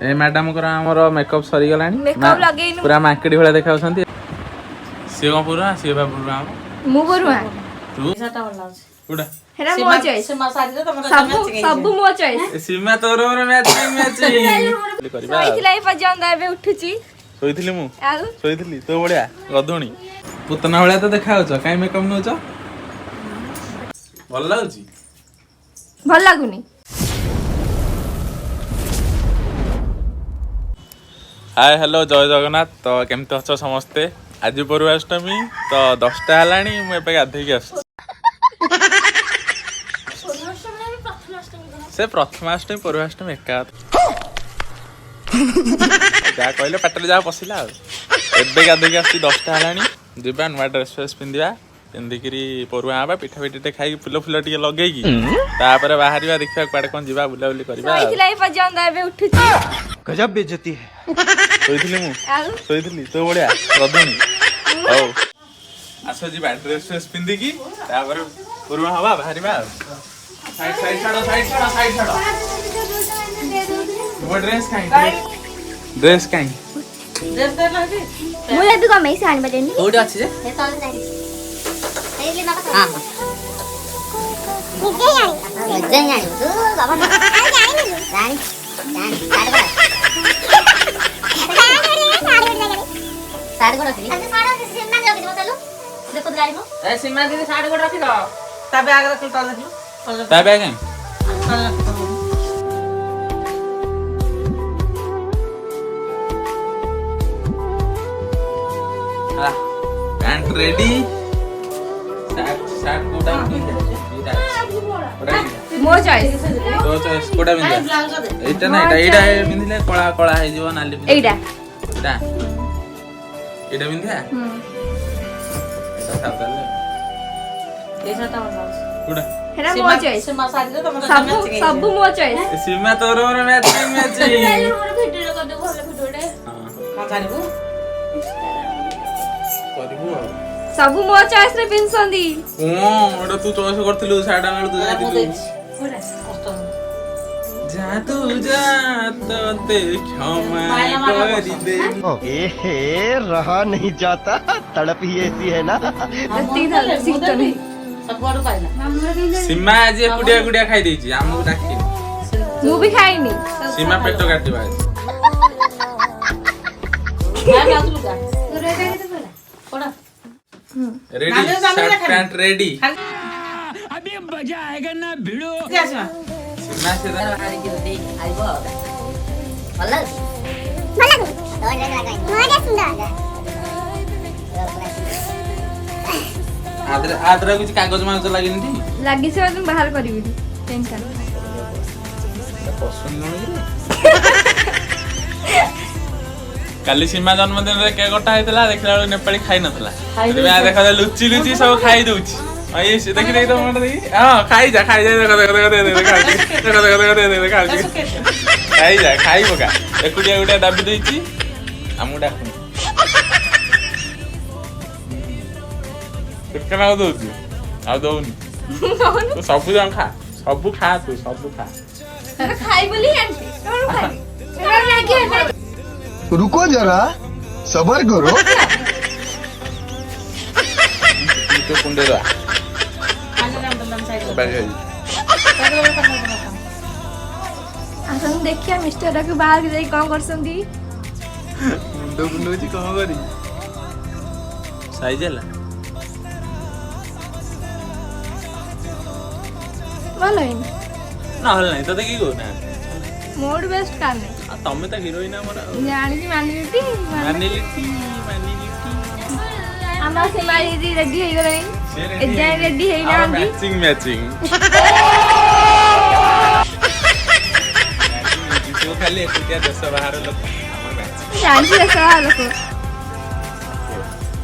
ए madam को हमर makeup सरी गलानी मेकअप लगेइनु पूरा मार्केट भला देखाउछंती से को पूरा से बा पूरा मु बरुआ तू साटा वाला कुडा हेरा मो चॉइस सीमा सारी तमरा सब मो चॉइस सीमा तोर मोर मैचिंग करबा सोइथिलाई पजंद एबे उठुची सोइथिली मु आउ सोइथिली तो बढिया गधुणी पुतना भला तो देखाउछ काई मेकअप नउछ भल लागुची भल लागुनी हाय हेलो जय जगन्नाथ तो केमती अच्छ समस्ते आज परुवाष्टमी तो 10टा हलानी मु एबे गाधेकी आस से प्रथमाष्टमी परुवाष्टमी एका जा कहले पेटले जा पसिला एबे गाधेकी आसी 10टा हलानी जिबा नुवा ड्रेस फेस पिंदिबा पिंदिकरी परुआ आबा पिठा पिठे खाई फुल फुल टिके लगेकी तापर बाहरिबा देखिबा कुआडे कोन जिबा बुला बुली करबा सोइथिलाई पजंद एबे उठुची गजब बेइज्जती है सोइथिली मु आउ सोइथिली तो बढिया गधुणी औ आसो जिबा ड्रेस फेस पिंदिकी तापर परुआ हवा बाहरिबा साइड साइड छाड़ो वो ड्रेस काई ड्रेस काई ड्रेस दे लागी मु एबे कमै से आनि बजेनी कोडी अछि जे हे तले नाही एले ना हां निजे जानी तू बाबा जानी जानी साड़ी को रखी साड़ी सीमा रखी बतालू देखो गाड़ी में ए सीमा दीदी साड़ी को रखी दो ता बैग रख तले देखो ता बैग है पैंट रेडी शर्ट कोडा मो चॉइस तो चॉइस कोडा बिंदा एटा ना एटा बिंदिले कळा कळा हे जीव नाली एटा एटा एटा बिंदा एटा सावताले ए साटा वाला कोडा हेरा मो चॉइस सीमा सारी तमरा सब मो चॉइस सीमा तोर मोर मैचिंग वीडियो कर दे भले वीडियोटे हां करिबो करिबो सब मो चॉइस रे पिनसंदी ओ ओडा तू चॉइस करथिलु साडा नाल तू जातिलु पूरा कष्ट जा तू जा तो ते क्षमा करी दे ए रहा नहीं जाता तड़प ही ऐसी है ना तीन हल सीट नहीं सब बड़ पाइला सीमा आज गुडिया गुडिया खाई देछि हमहु डाकी मु भी खाइनी सीमा पेट काटिबा मैं आउलु का कोडा रेडी शर्ट पैंट रेडी अभी मजा आएगा ना भिड़ो क्या सीमा सीमा से हारी की रोटी आइबो भला भला तो ड्रेस लगाई मोरे सुंदर आदरा कुछ कागज मागज लागिन टी लागी से तुम बाहर करिबी टेंशन पसंद नहीं काली सीमा जन्मदिन रे केक कटा हैतला देखला नेपाली खाइ नथला एबे देखा लुची लुची सब खाइ दउची आइ से देखि देख तो मन देखि हां खाइ जा देखो खाइ जा खाइ बका एकुडिया गुडिया दाबी देछि हमु डाकु केतना दउची आ दउनी तो सब जन खा तू सब खा खाइ बोली आंटी कौन खाइ एरा लागी रुको जरा सबर करो तो कुंडे रा खाने राम दम साइड बैठ आसन देखिया मिस्टर के बाहर के जाई काम करसंदी मुंडो मुंडो जी कहां करी साइज हला भलोइन ना हल नहीं तो देखी को ना मोड बेस्ट काने तमे तो हीरोइन हमर जानी की मानिलिटी मानिलिटी हमरा से मारी दी रेडी हे गई एजा रेडी हे ना आंटी मैचिंग जो खाली एकुटिया दस बाहर लोग हमर मैच जानती है सवाल को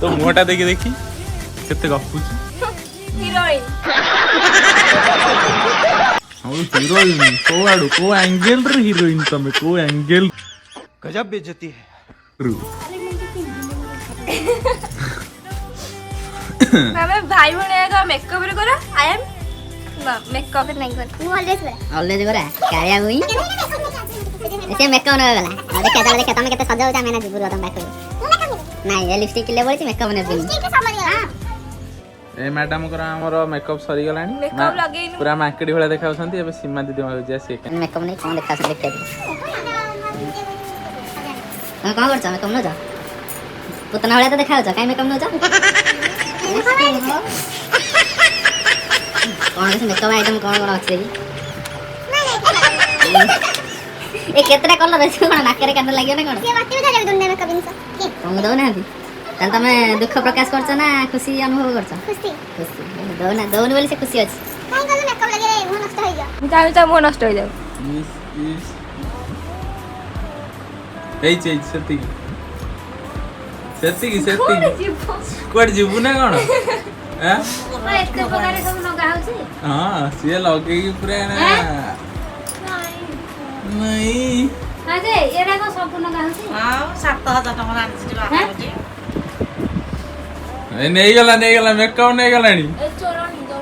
तो मुहटा देखि देखि केते गपुची हीरोइन हम हीरोइन को एंगल रे हीरोइन तमे को एंगल गजब बेइज्जती है रू हमें भाई बने का मेकअप रे करा आई एम मेकअप नहीं कर ऑलरेडी करा काया हुई से मेकअप न गला देखा चला देखा तुम केते सजा होता मैंने गुरु तुम बैक नहीं ये लिपस्टिक ले बोलची मेकअप ने बिन ए मैडम को हमर मेकअप सरी गलानी मेकअप लगेइनु पूरा मार्केट भला देखाउछंती एबे सीमा दीदी हो जा से मेकअप नहीं कौन देखा देखा हां कौन करछ मेकअप न जा पुतना वाला तो देखा हो काई मेकअप न जा कौन से मेकअप आइटम कौन कौन अछि ए केतरा कलर अछि कोन नाकरे कान लागियो ना कोन से बात में जाले दुनिया मेकअप इनसा कौन दो ना दी तन तमे दुख प्रकाश करछ ना खुशी अनुभव करछ खुशी खुशी दो ना दोन बोली से खुशी अछि काई कल मेकअप लगे रे मुंह नष्ट होई जा चाहे मुंह नष्ट हो जाऊ एई चेई सेती कोड जीवु ना कोन हैं एते प्रकार सब लगा होछि हां से लगे की पूरा ना नहीं अजे एरा को सब लगा होछि हां 7000 टका आनछि बाबूजी ए नहीं गला मेकअप नहीं गलानी ए चोरणी दो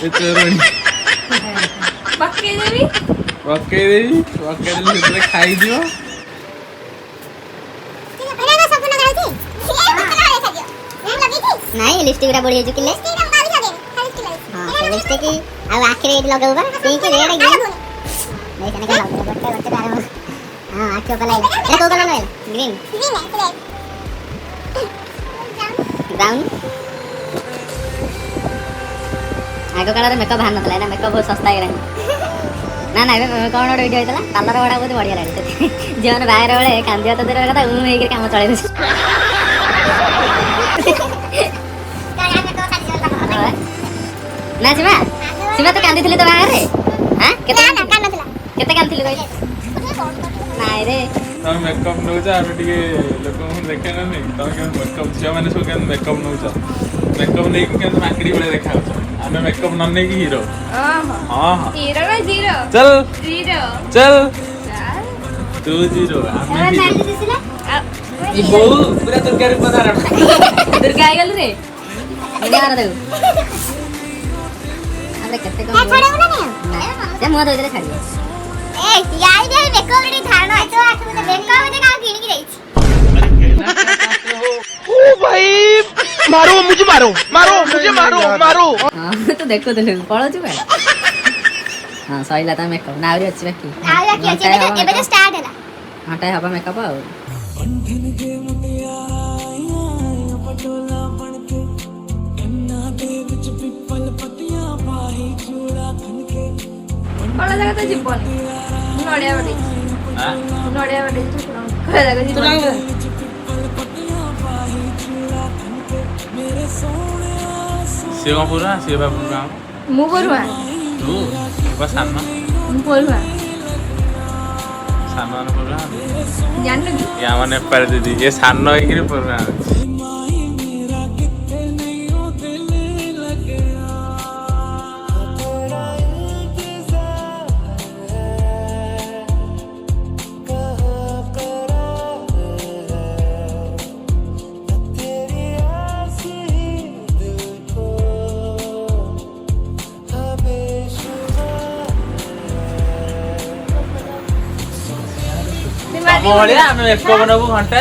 ए चोरणी बाकी देवी ओके देवी खाई दियो नहीं लिपस्टिक रा बढ़िया जो किले हां से लिपस्टिक आ आखिरे लगाऊ बा सेई के रेड गे नहीं कने के लगाऊ बट्टे बट्टे आ हां आखियो कलर ए को कलर है ग्रीन ब्राउन आगो कलर मेकअप भान नतला ना मेकअप बहुत सस्ता है ना ना कौन वीडियो होइतला कलर बड़ा बहुत बढ़िया लागे जीवन बाहर वाले कांदिया तो देर कथा उ हेके काम चले दे ना सीमा तो कांदी थली तो बाहर रे हां केते ना कांदला केते कांदी थली नाइ रे तम मेकअप नो जा हम टिके लोक हम देखे ना नहीं तम के मेकअप छिया माने सो के मेकअप नो जा मेकअप नहीं के माकड़ी बळे देखा हमें मेकअप न नहीं की हीरो हां हां हीरो ना जीरो चल चल तू जीरो हमें हीरो ई बहु पूरा दुर्गा रूप धारण दुर्गा आइ गेल रे यार दे अरे कते कम छोड़े ना नहीं से मुंह धोइ दे छाड़ी ए यार दे मेकअप रे धारण आछो आछो में मेकअप दे का किन की रही ओ भाई मारो मुझे मारो हां तो देखो पळो छु भाई हां सइला त मेकअप नाउरी अछि बाकी एबे तो स्टार्ट होला हां हबा मेकअप आ कोला जगह तो जीवन नडिया बडी हां नडिया बडी कोला जगह जीवन से को पूरा से बाबू गांव मु बरुआ तू बस सामना मु बरुआ सामना पूरा जाननु की या माने पर दीदी ये सामना होई पूरा मोहलिया हमें मेकअप बनबू घंटा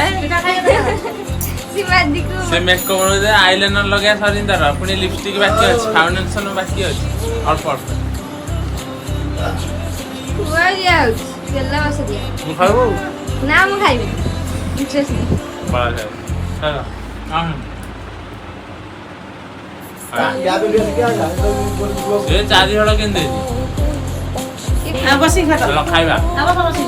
सीमा दिकु से मेकअप बनबू आईलाइनर लगा सरिंदर पुनी लिपस्टिक बाकी अछि फाउंडेशन बाकी अछि अल्प अल्प हुआ जाउ गेला बस दिया मु खाबू ना मु खाइबे इंटरेस्ट नहीं बड़ा है चलो ये चारी हड़ा केंदे बसी खा चलो खाइबा अब बसी